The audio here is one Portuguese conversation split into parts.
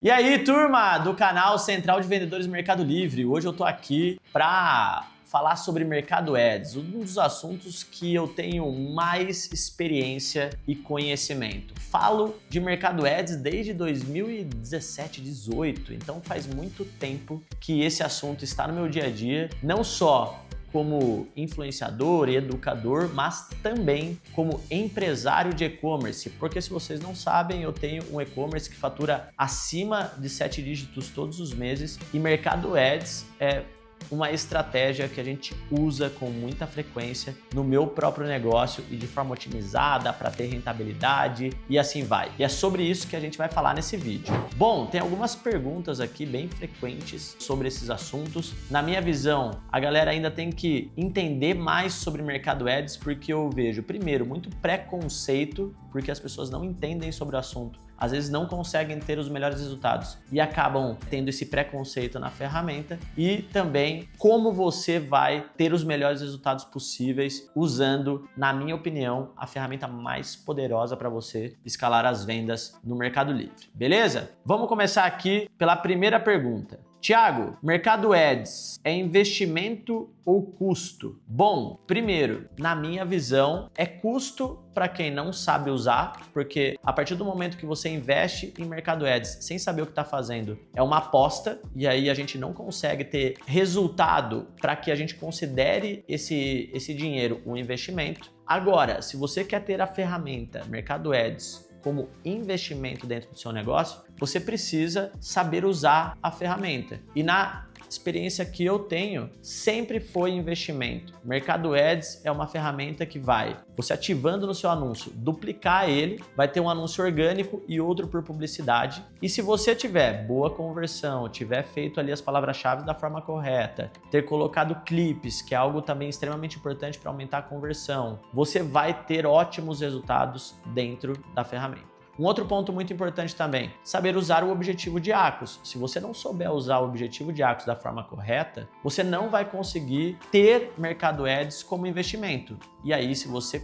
E aí, turma do canal Central de Vendedores Mercado Livre. Hoje eu tô aqui para falar sobre Mercado Ads, um dos assuntos que eu tenho mais experiência e conhecimento. Falo de Mercado Ads desde 2017, 18, então faz muito tempo que esse assunto está no meu dia a dia, não só como influenciador e educador, mas também como empresário de e-commerce, porque se vocês não sabem, eu tenho um e-commerce que fatura acima de 7 dígitos todos os meses e Mercado Ads é uma estratégia que a gente usa com muita frequência no meu próprio negócio e de forma otimizada para ter rentabilidade e assim vai. E é sobre isso que a gente vai falar nesse vídeo. Bom, tem algumas perguntas aqui bem frequentes sobre esses assuntos. Na minha visão, a galera ainda tem que entender mais sobre Mercado Ads porque eu vejo, primeiro, muito preconceito, porque as pessoas não entendem sobre o assunto. Às vezes não conseguem ter os melhores resultados e acabam tendo esse preconceito na ferramenta e também como você vai ter os melhores resultados possíveis usando, na minha opinião, a ferramenta mais poderosa para você escalar as vendas no Mercado Livre. Beleza? Vamos começar aqui pela primeira pergunta. Tiago, Mercado Ads é investimento ou custo? Bom, primeiro, na minha visão, é custo para quem não sabe usar, porque a partir do momento que você investe em Mercado Ads sem saber o que está fazendo, é uma aposta e aí a gente não consegue ter resultado para que a gente considere esse dinheiro um investimento. Agora, se você quer ter a ferramenta Mercado Ads como investimento dentro do seu negócio, você precisa saber usar a ferramenta. E na experiência que eu tenho, sempre foi investimento. Mercado Ads é uma ferramenta que vai, você ativando no seu anúncio, duplicar ele, vai ter um anúncio orgânico e outro por publicidade. E se você tiver boa conversão, tiver feito ali as palavras-chave da forma correta, ter colocado clipes, que é algo também extremamente importante para aumentar a conversão, você vai ter ótimos resultados dentro da ferramenta. Um outro ponto muito importante também, saber usar o objetivo de ACOS. Se você não souber usar o objetivo de ACOS da forma correta, você não vai conseguir ter Mercado Ads como investimento. E aí, se você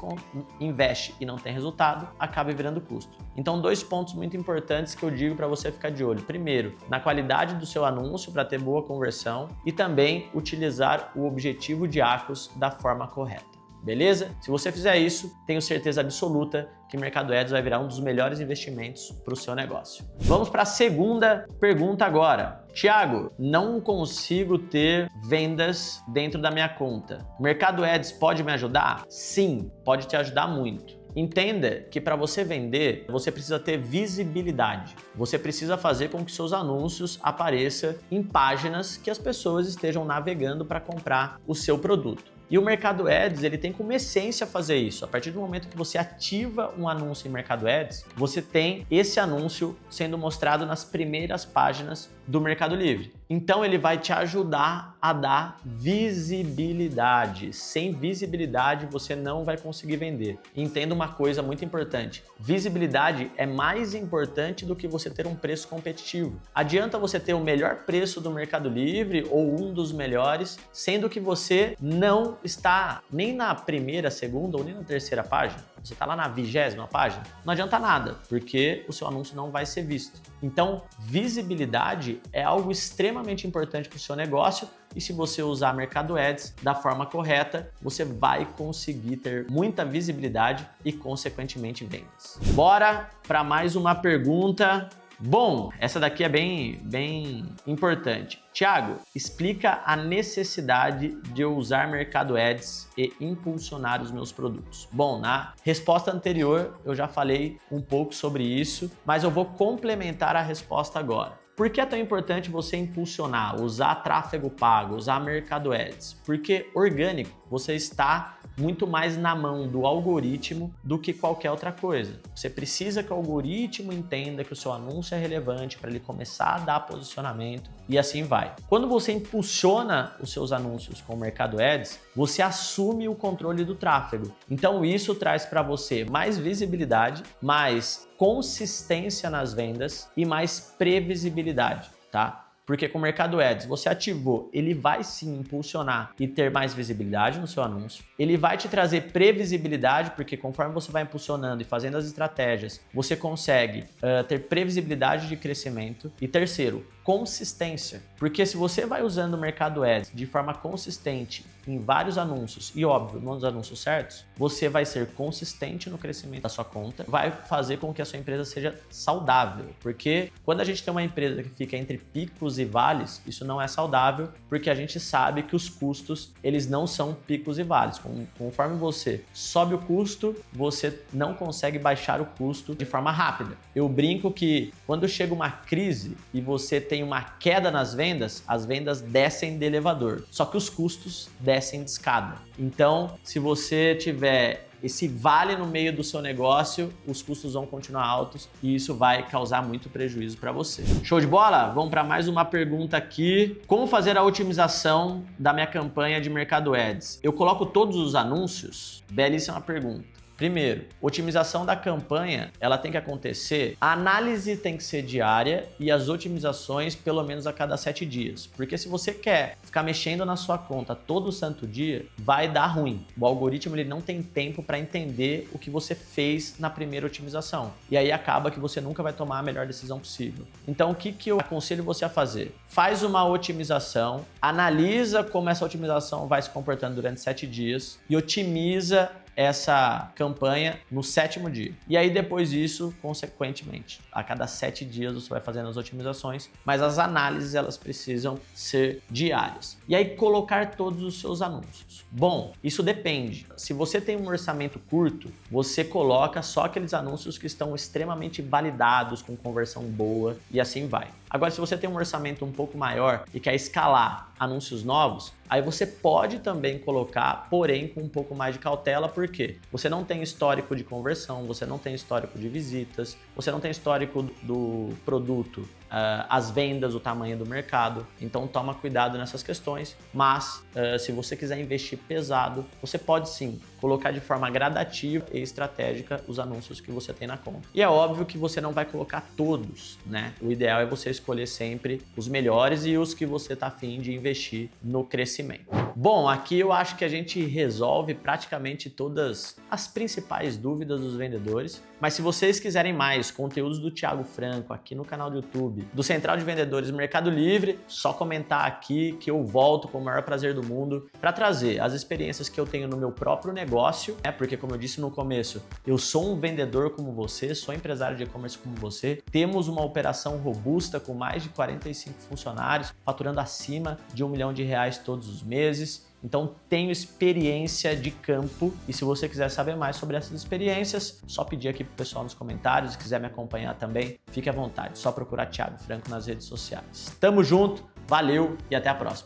investe e não tem resultado, acaba virando custo. Então, dois pontos muito importantes que eu digo para você ficar de olho. Primeiro, na qualidade do seu anúncio para ter boa conversão e também utilizar o objetivo de ACOS da forma correta. Beleza? Se você fizer isso, tenho certeza absoluta que Mercado Ads vai virar um dos melhores investimentos para o seu negócio. Vamos para a segunda pergunta agora. Tiago, não consigo ter vendas dentro da minha conta. Mercado Ads pode me ajudar? Sim, pode te ajudar muito. Entenda que para você vender, você precisa ter visibilidade. Você precisa fazer com que seus anúncios apareçam em páginas que as pessoas estejam navegando para comprar o seu produto. E o Mercado Ads, ele tem como essência fazer isso. A partir do momento que você ativa um anúncio em Mercado Ads, você tem esse anúncio sendo mostrado nas primeiras páginas do Mercado Livre. Então ele vai te ajudar a dar visibilidade. Sem visibilidade você não vai conseguir vender. Entenda uma coisa muito importante. Visibilidade é mais importante do que você ter um preço competitivo. Adianta você ter o melhor preço do Mercado Livre ou um dos melhores, sendo que você não está nem na primeira, segunda ou nem na terceira página. Você está lá na 20ª página, não adianta nada, porque o seu anúncio não vai ser visto. Então, visibilidade é algo extremamente importante para o seu negócio e se você usar Mercado Ads da forma correta, você vai conseguir ter muita visibilidade e, consequentemente, vendas. Bora para mais uma pergunta. Bom, essa daqui é bem importante. Tiago, explica a necessidade de eu usar Mercado Ads e impulsionar os meus produtos. Bom, na resposta anterior eu já falei um pouco sobre isso, mas eu vou complementar a resposta agora. Por que é tão importante você impulsionar, usar tráfego pago, usar Mercado Ads? Porque orgânico, você está muito mais na mão do algoritmo do que qualquer outra coisa. Você precisa que o algoritmo entenda que o seu anúncio é relevante para ele começar a dar posicionamento e assim vai. Quando você impulsiona os seus anúncios com o Mercado Ads, você assume o controle do tráfego. Então isso traz para você mais visibilidade, mais consistência nas vendas e mais previsibilidade, tá? Porque com o Mercado Ads, você ativou, ele vai sim impulsionar e ter mais visibilidade no seu anúncio. Ele vai te trazer previsibilidade, porque conforme você vai impulsionando e fazendo as estratégias, você consegue ter previsibilidade de crescimento. E terceiro, consistência. Porque se você vai usando o Mercado Ads de forma consistente em vários anúncios, e óbvio, nos anúncios certos, você vai ser consistente no crescimento da sua conta, vai fazer com que a sua empresa seja saudável. Porque quando a gente tem uma empresa que fica entre picos e vales, isso não é saudável, porque a gente sabe que os custos, eles não são picos e vales. Conforme você sobe o custo, você não consegue baixar o custo de forma rápida. Eu brinco que quando chega uma crise e você tem uma queda nas vendas, as vendas descem de elevador, só que os custos descem de escada. Então, se você tiver esse vale no meio do seu negócio, os custos vão continuar altos e isso vai causar muito prejuízo para você. Show de bola? Vamos para mais uma pergunta aqui. Como fazer a otimização da minha campanha de Mercado Ads? Eu coloco todos os anúncios? Belíssima pergunta. Primeiro, otimização da campanha, ela tem que acontecer, a análise tem que ser diária e as otimizações pelo menos a cada 7 dias. Porque se você quer ficar mexendo na sua conta todo santo dia, vai dar ruim. O algoritmo ele não tem tempo para entender o que você fez na primeira otimização. E aí acaba que você nunca vai tomar a melhor decisão possível. Então o que eu aconselho você a fazer? Faz uma otimização, analisa como essa otimização vai se comportando durante 7 dias e otimiza essa campanha no 7º dia. E aí depois disso, consequentemente, a cada 7 dias você vai fazendo as otimizações, mas as análises elas precisam ser diárias. E aí colocar todos os seus anúncios. Bom, isso depende. Se você tem um orçamento curto, você coloca só aqueles anúncios que estão extremamente validados, com conversão boa e assim vai. Agora, se você tem um orçamento um pouco maior e quer escalar anúncios novos, aí você pode também colocar, porém com um pouco mais de cautela, porque você não tem histórico de conversão, você não tem histórico de visitas, você não tem histórico do produto, as vendas, o tamanho do mercado. Então toma cuidado nessas questões, mas se você quiser investir pesado, você pode sim colocar de forma gradativa e estratégica os anúncios que você tem na conta. E é óbvio que você não vai colocar todos, né? O ideal é você escolher sempre os melhores e os que você está afim de investir no crescimento. Bom, aqui eu acho que a gente resolve praticamente todas as principais dúvidas dos vendedores, mas se vocês quiserem mais conteúdos do Thiago Franco aqui no canal do YouTube, do Central de Vendedores Mercado Livre, só comentar aqui que eu volto com o maior prazer do mundo para trazer as experiências que eu tenho no meu próprio negócio, né? Porque como eu disse no começo, eu sou um vendedor como você, sou empresário de e-commerce como você, temos uma operação robusta com mais de 45 funcionários, faturando acima de R$1 milhão todos os meses. Então tenho experiência de campo e se você quiser saber mais sobre essas experiências, só pedir aqui pro pessoal nos comentários. Se quiser me acompanhar também, fique à vontade, só procurar Thiago Franco nas redes sociais. Tamo junto, valeu e até a próxima.